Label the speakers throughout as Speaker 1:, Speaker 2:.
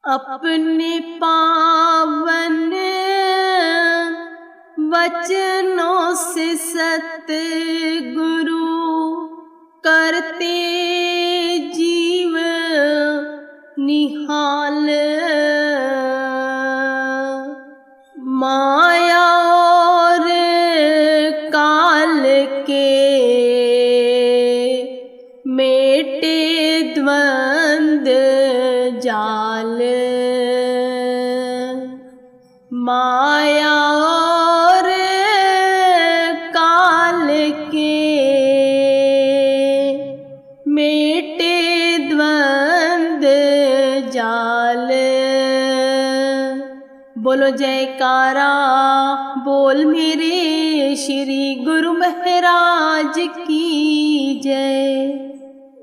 Speaker 1: अपने पावन वचनों से सतगुरु करते जीव निहाल। माया और काल के मेटे द्वंद्व जाल। माया और काल के मेटे द्वंद्व जाल। बोलो जयकारा बोल मेरे श्री गुरु महाराज की जय।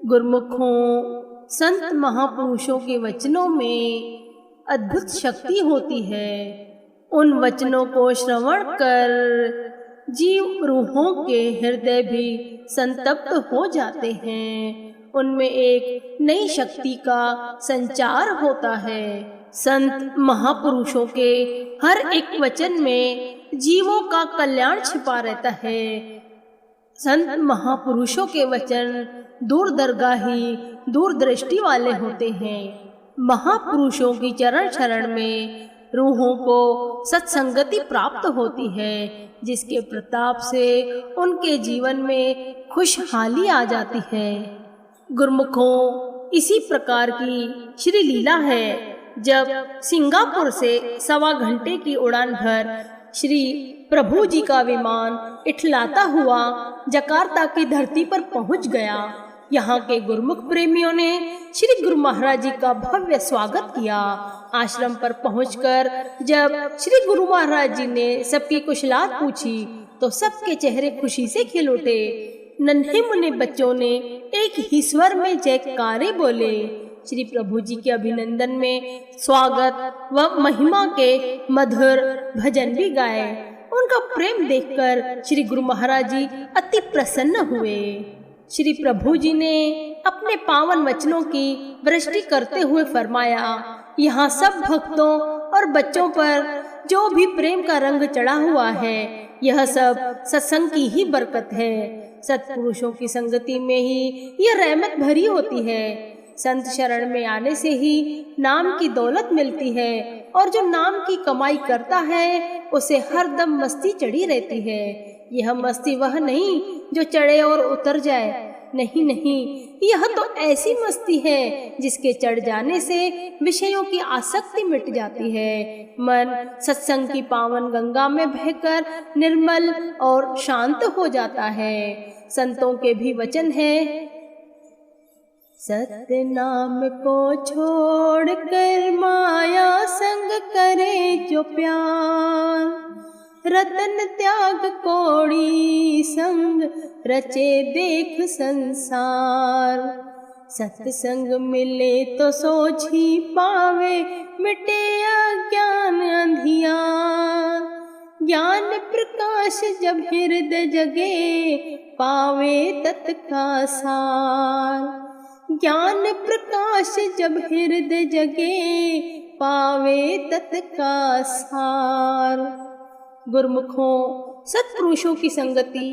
Speaker 1: गुरुमुखों, संत महापुरुषों के वचनों में अद्भुत शक्ति होती है। उन वचनों को श्रवण कर जीव रूहों के हृदय भी संतप्त हो जाते हैं। उनमें एक नई शक्ति का संचार होता है। संत महापुरुषों के हर एक वचन में जीवों का कल्याण छिपा रहता है। संत महापुरुषों के वचन दूरदर्गाही दूरदृष्टि वाले होते हैं। महापुरुषों की चरण शरण में रूहों को सत्संगति प्राप्त होती है, जिसके प्रताप से उनके जीवन में खुशहाली आ जाती है। गुरुमुखों, इसी प्रकार की श्री लीला है जब सिंगापुर से 1.25 घंटे की उड़ान भर श्री प्रभु जी का विमान इठलाता हुआ जकार्ता की धरती पर पहुंच गया। यहाँ के गुरुमुख प्रेमियों ने श्री गुरु महाराज जी का भव्य स्वागत किया। आश्रम पर पहुंचकर जब श्री गुरु महाराज जी ने सबकी कुशलात पूछी तो सबके चेहरे खुशी से खिल उठे। नन्हे मुन्ने बच्चों ने एक ही स्वर में जयकारे बोले। श्री प्रभु जी के अभिनंदन में स्वागत व महिमा के मधुर भजन भी गाए। उनका प्रेम देखकर श्री गुरु महाराज जी अति प्रसन्न हुए। श्री प्रभु जी ने अपने पावन वचनों की वृष्टि करते हुए फरमाया, यहाँ सब भक्तों और बच्चों पर जो भी प्रेम का रंग चढ़ा हुआ है, यह सब सत्संग की ही बरकत है। सत्पुरुषों की संगति में ही यह रहमत भरी होती है। संत शरण में आने से ही नाम की दौलत मिलती है, और जो नाम की कमाई करता है उसे हर दम मस्ती चढ़ी रहती है। यह मस्ती वह नहीं जो चढ़े और उतर जाए, नहीं नहीं, यह तो ऐसी मस्ती है जिसके चढ़ जाने से विषयों की आसक्ति मिट जाती है। मन सत्संग की पावन गंगा में बहकर निर्मल और शांत हो जाता है। संतों के भी वचन है, सत्य नाम को छोड़कर माया संग करे जो प्यार, रतन त्याग कोड़ी संग रचे देख संसार। सत्संग मिले तो सोच ही पावे मिटे अज्ञान अंधियार। ज्ञान प्रकाश जब हृदय जगे पावे तत्का सार। ज्ञान प्रकाश जब हृदय जगे पावे तत्का सार। गुरुमुखों, सत्पुरुषों की संगति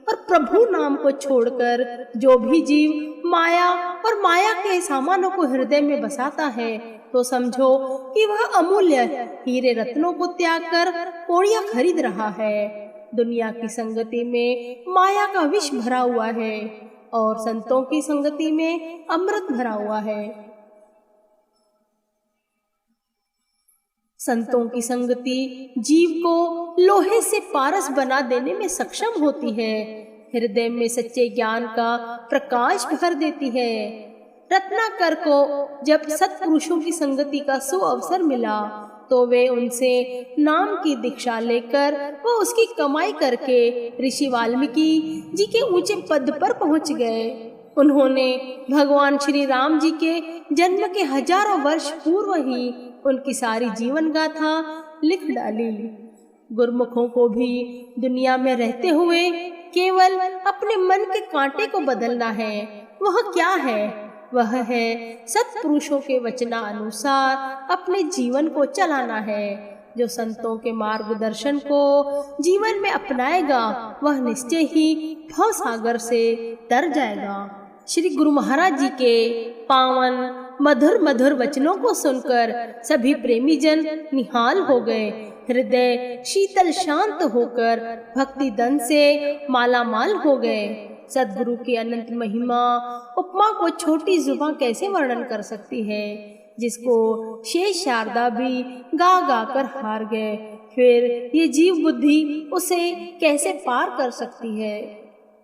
Speaker 1: और प्रभु नाम को छोड़कर जो भी जीव माया और माया के सामानों को हृदय में बसाता है, तो समझो कि वह अमूल्य हीरे रत्नों को त्याग कर कोड़ियां खरीद रहा है। दुनिया की संगति में माया का विष भरा हुआ है और संतों की संगति में अमृत भरा हुआ है। संतों की संगति जीव को लोहे से पारस बना देने में सक्षम होती है। हृदय में सच्चे ज्ञान का प्रकाश भर देती है। रत्नाकर को जब सत्पुरुषों की संगति का सुअवसर मिला तो वे उनसे नाम की दीक्षा लेकर वो उसकी कमाई करके ऋषि वाल्मीकि जी के ऊंचे पद पर पहुंच गए। उन्होंने भगवान श्री राम जी के जन्म के हजारों वर्ष पूर्व ही उनकी सारी जीवन गाथा लिख डाली। गुरुमुखों को भी दुनिया में रहते हुए केवल अपने मन के कांटे को बदलना है। वह क्या है? वह है सत्पुरुषों के वचनानुसार अपने जीवन को चलाना है। जो संतों के मार्गदर्शन को जीवन में अपनाएगा वह निश्चय ही भव सागर से तर जाएगा। श्री गुरु महाराज जी के पावन मधुर मधुर वचनों को सुनकर सभी प्रेमी जन निहाल हो गए। हृदय शीतल शांत होकर भक्ति धन से माला माल हो गए। सद्गुरु की अनंत महिमा उपमा को छोटी जुबान कैसे वर्णन कर सकती है, जिसको शेष शारदा भी गा गा कर हार गए। फिर ये जीव बुद्धि उसे कैसे पार कर सकती है।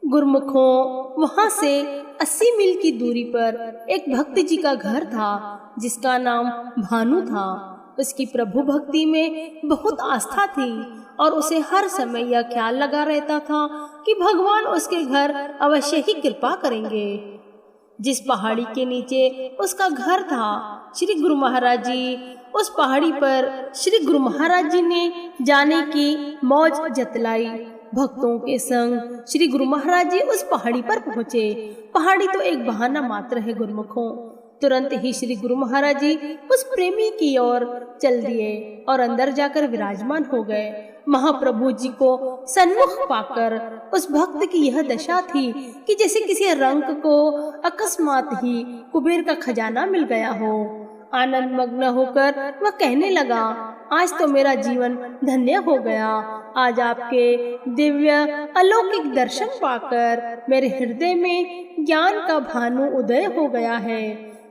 Speaker 1: गुरमुखों, वहां से 80 मील की दूरी पर एक भक्त जी का घर था जिसका नाम भानु था। उसकी प्रभु भक्ति में बहुत आस्था थी और उसे हर समय यह ख्याल लगा रहता था कि भगवान उसके घर अवश्य ही कृपा करेंगे। जिस पहाड़ी के नीचे उसका घर था, श्री गुरु महाराज जी उस पहाड़ी पर श्री गुरु महाराज जी ने जाने की मौज जतलाई। भक्तों के संग श्री गुरु महाराज जी उस पहाड़ी पर पहुँचे। पहाड़ी तो एक बहाना मात्र है गुरुमुखों। तुरंत ही श्री गुरु महाराज जी उस प्रेमी की ओर चल दिए और अंदर जाकर विराजमान हो गए। महाप्रभु जी को सन्मुख पाकर उस भक्त की यह दशा थी कि जैसे किसी रंक को अकस्मात ही कुबेर का खजाना मिल गया हो। आनंद मग्न होकर वह कहने लगा, आज तो मेरा जीवन धन्य हो गया। आज आपके दिव्य अलौकिक दर्शन पाकर मेरे हृदय में ज्ञान का भानु उदय हो गया है।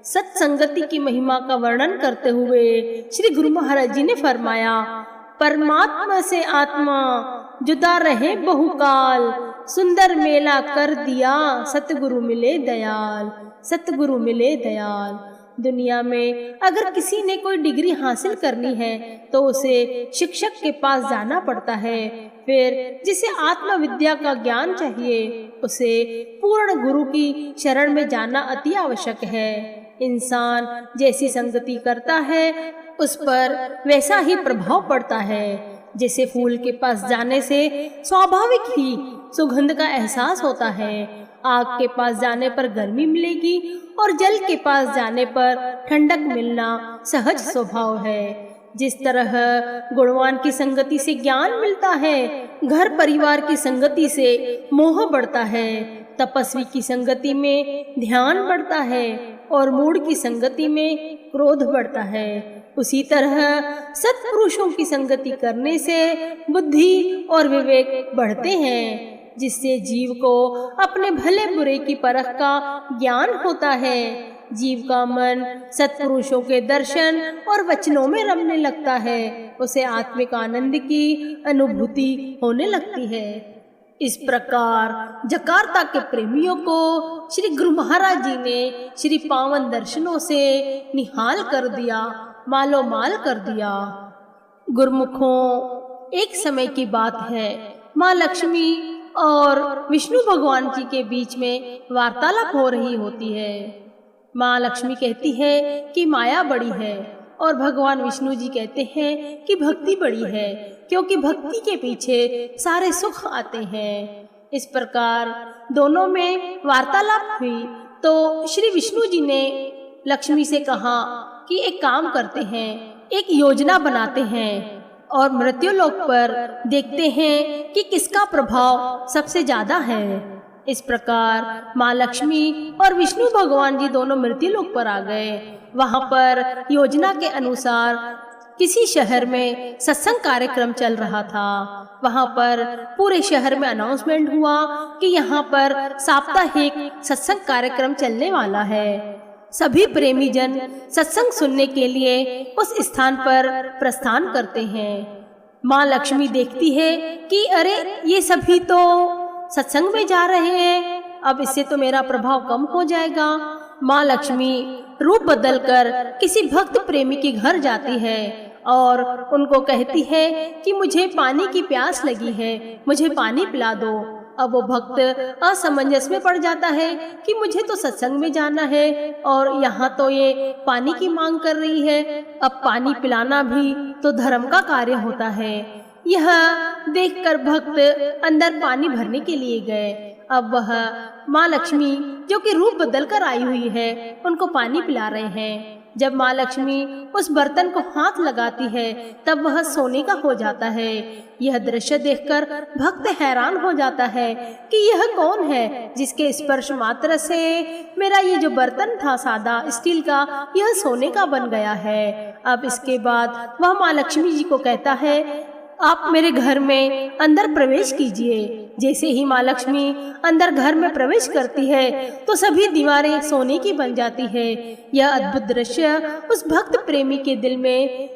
Speaker 1: सत्संगति की महिमा का वर्णन करते हुए श्री गुरु महाराज जी ने फरमाया, परमात्मा से आत्मा जुदा रहे बहुकाल, सुंदर मेला कर दिया सतगुरु मिले दयाल, सतगुरु मिले दयाल। दुनिया में अगर किसी ने कोई डिग्री हासिल करनी है तो उसे शिक्षक के पास जाना पड़ता है। फिर जिसे आत्मविद्या का ज्ञान चाहिए उसे पूर्ण गुरु की शरण में जाना अति आवश्यक है। इंसान जैसी संगति करता है उस पर वैसा ही प्रभाव पड़ता है। जैसे फूल के पास जाने से स्वाभाविक ही सुगंध का एहसास होता है, आग के पास जाने पर गर्मी मिलेगी और जल के पास जाने पर ठंडक मिलना सहज स्वभाव है। जिस तरह गुणवान की संगति से ज्ञान मिलता है, घर परिवार की संगति से मोह बढ़ता है, तपस्वी की संगति में ध्यान बढ़ता है और मूढ़ की संगति में क्रोध बढ़ता है, उसी तरह सत्पुरुषों की संगति करने से बुद्धि और विवेक बढ़ते हैं, जिससे जीव को अपने भले बुरे की परख का ज्ञान होता है। जीव का मन सत्पुरुषों के दर्शन और वचनों में रमने लगता है, उसे आत्मिक आनंद की अनुभूति होने लगती है। इस प्रकार जकार्ता के प्रेमियों को श्री गुरु महाराज जी ने श्री पावन दर्शनों से निहाल कर दिया, मालो माल कर दिया। गुरुमुखों, एक समय की बात है, माँ लक्ष्मी और विष्णु भगवान जी के बीच में वार्तालाप हो रही होती है। माँ लक्ष्मी कहती है कि माया बड़ी है और भगवान विष्णु जी कहते हैं कि भक्ति बड़ी है, क्योंकि भक्ति के पीछे सारे सुख आते हैं। इस प्रकार दोनों में वार्तालाप हुई तो श्री विष्णु जी ने लक्ष्मी से कहा कि एक काम करते हैं, एक योजना बनाते हैं और मृत्युलोक पर देखते हैं कि किसका प्रभाव सबसे ज्यादा है। इस प्रकार माँ लक्ष्मी और विष्णु भगवान जी दोनों मृत्युलोक पर आ गए। वहां पर योजना के अनुसार किसी शहर में सत्संग कार्यक्रम चल रहा था। वहां पर पूरे शहर में अनाउंसमेंट हुआ कि यहाँ पर साप्ताहिक सत्संग कार्यक्रम चलने वाला है। सभी प्रेमी जन सत्संग सुनने के लिए उस स्थान पर प्रस्थान करते हैं। माँ लक्ष्मी देखती है कि अरे ये सभी तो सत्संग में जा रहे हैं, अब इससे तो मेरा प्रभाव कम हो जाएगा। माँ लक्ष्मी रूप बदलकर किसी भक्त प्रेमी के घर जाती है और उनको कहती है कि मुझे पानी की प्यास लगी है, मुझे पानी पिला दो। अब वो भक्त असमंजस में पड़ जाता है कि मुझे तो सत्संग में जाना है और यहाँ तो ये पानी की मांग कर रही है। अब पानी पिलाना भी तो धर्म का कार्य होता है। यह देखकर भक्त अंदर पानी भरने के लिए गए। अब वह माँ लक्ष्मी जो कि रूप बदल कर आई हुई है उनको पानी पिला रहे हैं। जब माँ लक्ष्मी उस बर्तन को हाथ लगाती है तब वह सोने का हो जाता है। यह दृश्य देखकर भक्त हैरान हो जाता है कि यह कौन है जिसके स्पर्श मात्र से मेरा ये जो बर्तन था सादा स्टील का, यह सोने का बन गया है। अब इसके बाद वह माँ लक्ष्मी जी को कहता है, आप मेरे घर में अंदर प्रवेश कीजिए। जैसे ही माँ लक्ष्मी अंदर घर में प्रवेश करती है तो सभी दीवारें सोने की बन जाती है। यह अद्भुत दृश्य उस भक्त प्रेमी के दिल में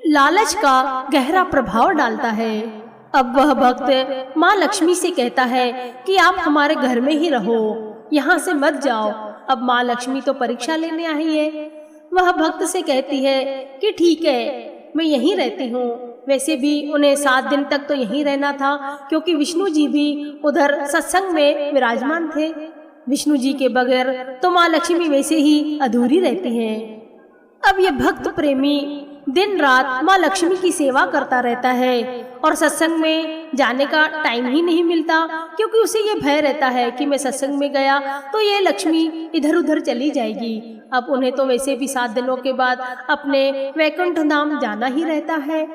Speaker 1: लालच का गहरा प्रभाव डालता है। अब वह भक्त माँ लक्ष्मी से कहता है कि आप हमारे घर में ही रहो, यहाँ से मत जाओ। अब माँ लक्ष्मी तो परीक्षा लेने आई है। वह भक्त से कहती है कि ठीक है, मैं यहीं रहती हूँ। वैसे भी उन्हें 7 दिन तक तो यहीं रहना था, क्योंकि विष्णु जी भी उधर सत्संग में विराजमान थे। विष्णु जी के बगैर तो माँ लक्ष्मी वैसे ही अधूरी रहती हैं। अब ये भक्त प्रेमी दिन रात माँ लक्ष्मी की सेवा करता रहता है और सत्संग में जाने का टाइम ही नहीं मिलता, क्योंकि उसे ये भय रहता है कि मैं सत्संग में गया तो ये लक्ष्मी इधर उधर चली जाएगी। अब उन्हें तो वैसे भी 7 दिनों के बाद अपने वैकुंठ धाम जाना ही रहता है।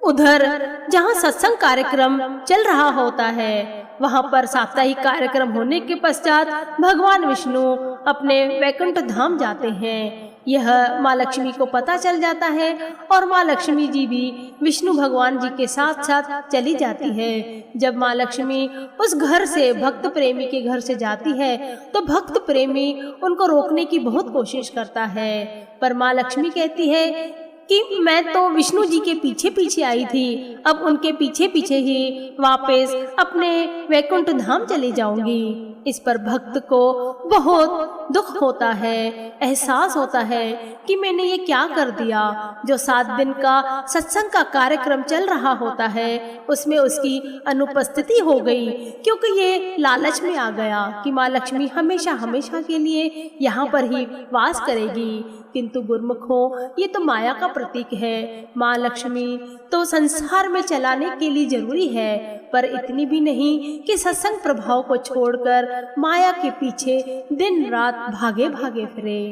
Speaker 1: उधर जहाँ सत्संग कार्यक्रम चल रहा होता है वहाँ पर साप्ताहिक कार्यक्रम होने के पश्चात भगवान विष्णु अपने वैकुंठ धाम जाते हैं। यह माँ लक्ष्मी को पता चल जाता है और माँ लक्ष्मी जी भी विष्णु भगवान जी के साथ साथ चली जाती है। जब माँ लक्ष्मी उस घर से भक्त प्रेमी के घर से जाती है तो भक्त प्रेमी उनको रोकने की बहुत कोशिश करता है, पर माँ लक्ष्मी कहती है कि मैं तो विष्णु जी के पीछे पीछे आई थी, अब उनके पीछे पीछे ही वापस अपने वैकुंठ धाम चली जाऊंगी। इस पर भक्त को बहुत दुख होता है, एहसास होता है कि मैंने ये क्या कर दिया। जो 7 दिन का सत्संग का कार्यक्रम चल रहा होता है उसमें उसकी अनुपस्थिति हो गई, क्योंकि ये लालच में आ गया कि माँ लक्ष्मी हमेशा हमेशा के लिए यहाँ पर ही वास करेगी। किंतु गुरुमुखों, ये तो माया का प्रतीक है। माँ लक्ष्मी तो संसार में चलाने के लिए जरूरी है, पर इतनी भी नहीं कि सत्संग प्रभाव को छोड़कर माया के पीछे दिन रात भागे भागे फिरे।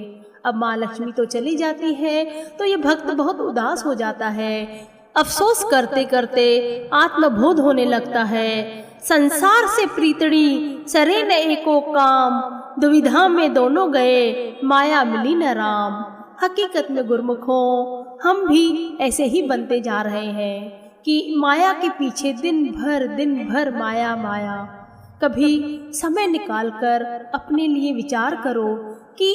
Speaker 1: अब माँ लक्ष्मी तो चली जाती है तो ये भक्त बहुत उदास हो जाता है। अफसोस करते करते आत्मबोध होने लगता है। संसार से प्रीतड़ी सरे न एको काम, दुविधा में दोनों गए माया मिली न राम। हकीकत में गुरुमुखों, हम भी ऐसे ही बनते जा रहे हैं कि माया के पीछे दिन भर माया माया। कभी समय निकालकर अपने लिए विचार करो कि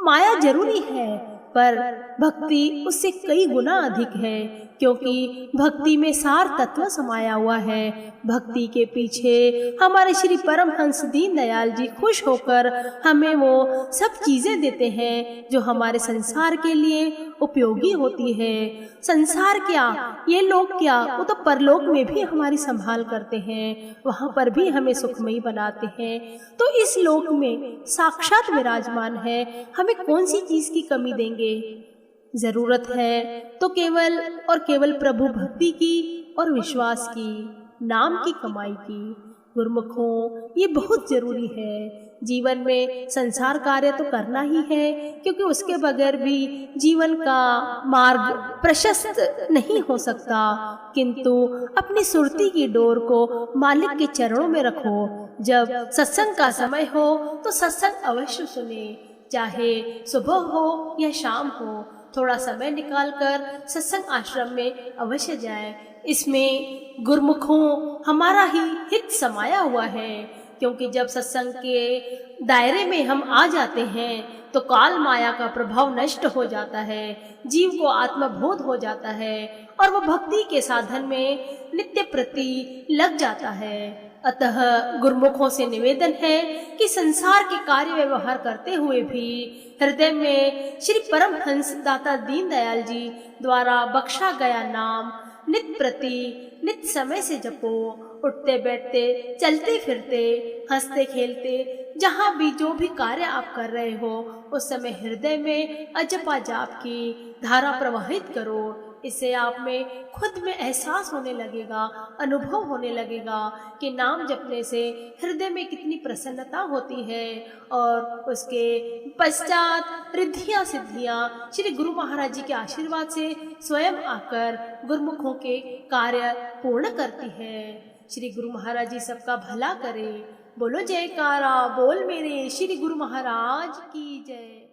Speaker 1: माया जरूरी है, पर भक्ति उससे कई गुना अधिक है, क्योंकि भक्ति में सार तत्व समाया हुआ है। भक्ति के पीछे हमारे श्री परमहंस दीनदयाल जी खुश होकर हमें वो सब चीजें देते हैं जो हमारे संसार के लिए उपयोगी होती है। संसार क्या, ये लोग क्या, वो तो परलोक में भी हमारी संभाल करते हैं, वहाँ पर भी हमें सुखमयी बनाते हैं। तो इस लोक में साक्षात विराजमान है, हमें कौन सी चीज की कमी देंगे। जरूरत है तो केवल और केवल प्रभु भक्ति की और विश्वास की, नाम की कमाई की। गुरुमुखों, ये बहुत जरूरी है। जीवन में संसार कार्य तो करना ही है, क्योंकि उसके बगैर भी जीवन का मार्ग प्रशस्त नहीं हो सकता। किंतु अपनी सुरती की डोर को मालिक के चरणों में रखो। जब सत्संग का समय हो तो सत्संग अवश्य सुने, चाहे सुबह हो या शाम हो। थोड़ा समय निकालकर सत्संग आश्रम में अवश्य जाएं। इसमें गुरुमुखों हमारा ही हित समाया हुआ है, क्योंकि जब सत्संग के दायरे में हम आ जाते हैं तो काल माया का प्रभाव नष्ट हो जाता है, जीव को आत्मबोध हो जाता है और वह भक्ति के साधन में नित्य प्रति लग जाता है। अतः गुरुमुखों से निवेदन है कि संसार के कार्य व्यवहार करते हुए भी हृदय में श्री परमहंस दाता दीनदयाल जी द्वारा बख्शा गया नाम नित प्रति नित समय से जपो। उठते बैठते, चलते फिरते, हंसते खेलते, जहाँ भी जो भी कार्य आप कर रहे हो उस समय हृदय में अजपा जाप की धारा प्रवाहित करो। इससे आप में खुद में एहसास होने लगेगा, अनुभव होने लगेगा कि नाम जपने से हृदय में कितनी प्रसन्नता होती है और उसके पश्चात रिद्धियाँ सिद्धियाँ श्री गुरु महाराज जी के आशीर्वाद से स्वयं आकर गुरुमुखों के कार्य पूर्ण करती है। श्री गुरु महाराज जी सबका भला करे। बोलो जयकारा, बोल मेरे श्री गुरु महाराज की जय।